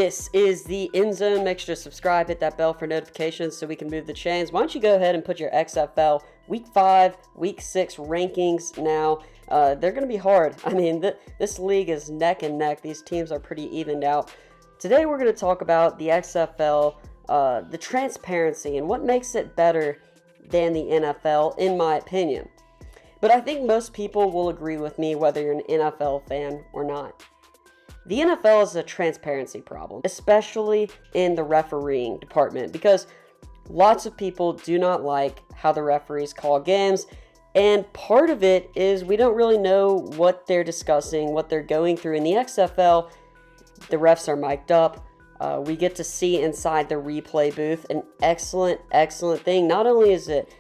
This is the EndZone. Make sure to subscribe, hit that bell for notifications so we can move the chains. Why don't you go ahead and put your XFL Week 5, Week 6 rankings now. They're going to be hard. I mean, this league is neck and neck. These teams are pretty evened out. Today we're going to talk about the XFL, the transparency, and what makes it better than the NFL, in my opinion. But I think most people will agree with me whether you're an NFL fan or not. The NFL is a transparency problem, especially in the refereeing department, because lots of people do not like how the referees call games, and part of it is we don't really know what they're discussing, what they're going through. In the XFL, the refs are mic'd up. We get to see inside the replay booth, an excellent thing. Not only is it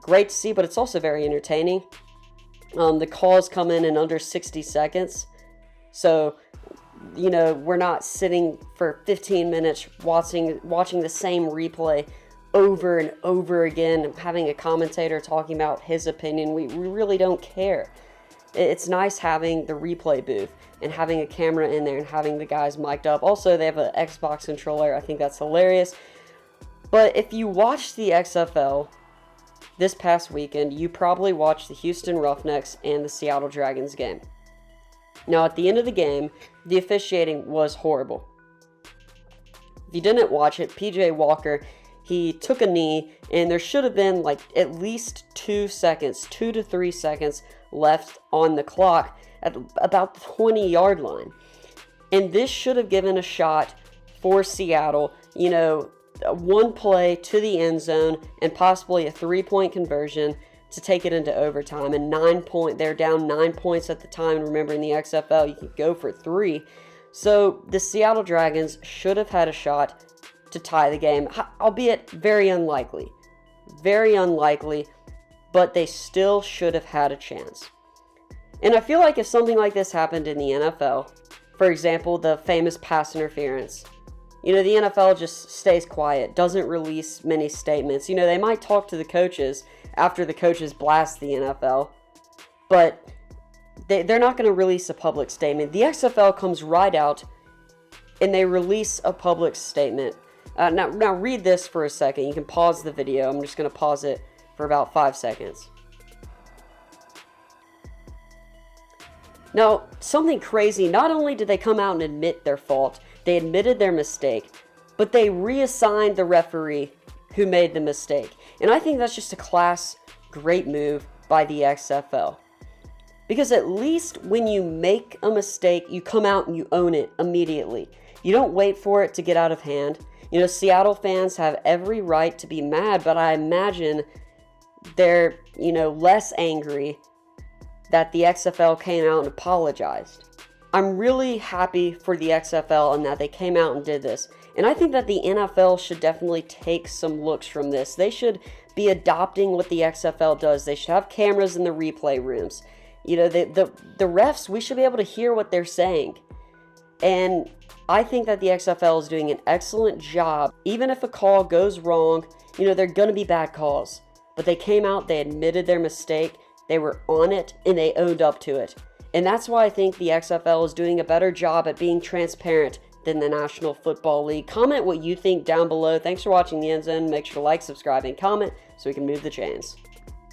great to see, but it's also very entertaining. The calls come in under 60 seconds, so you know, we're not sitting for 15 minutes watching the same replay over and over again, having a commentator talking about his opinion. We really don't care. It's nice having the replay booth and having a camera in there and having the guys mic'd up. Also, they have an Xbox controller. I think that's hilarious. But if you watched the XFL this past weekend, you probably watched the Houston Roughnecks and the Seattle Dragons game. Now, at the end of the game, the officiating was horrible. If you didn't watch it, PJ Walker, he took a knee, and there should have been like at least 2 to 3 seconds left on the clock at about the 20-yard line. And this should have given a shot for Seattle, you know, one play to the end zone and possibly a 3-point conversion to take it into overtime. And they're down 9 points at the time. Remember, in the XFL, you could go for 3. So the Seattle Dragons should have had a shot to tie the game, albeit very unlikely, but they still should have had a chance. And I feel like if something like this happened in the NFL, for example, the famous pass interference, you know, the NFL just stays quiet, doesn't release many statements. You know, they might talk to the coaches after the coaches blast the NFL, but they're not going to release a public statement. The XFL comes right out and they release a public statement. Now read this for a second. You can pause the video. I'm just going to pause it for about 5 seconds. Now, something crazy, not only did they come out and admit their fault, they admitted their mistake, but they reassigned the referee who made the mistake. And I think that's just a great move by the XFL. Because at least when you make a mistake, you come out and you own it immediately. You don't wait for it to get out of hand. You know, Seattle fans have every right to be mad, but I imagine they're, you know, less angry that the XFL came out and apologized. I'm really happy for the XFL and that they came out and did this. And I think that the NFL should definitely take some looks from this. They should be adopting what the XFL does. They should have cameras in the replay rooms. You know, the refs, we should be able to hear what they're saying. And I think that the XFL is doing an excellent job. Even if a call goes wrong, you know, they're going to be bad calls. But they came out, they admitted their mistake, they were on it, and they owned up to it. And that's why I think the XFL is doing a better job at being transparent than the National Football League. Comment what you think down below. Thanks for watching the EndZone. Make sure to like, subscribe, and comment so we can move the chains.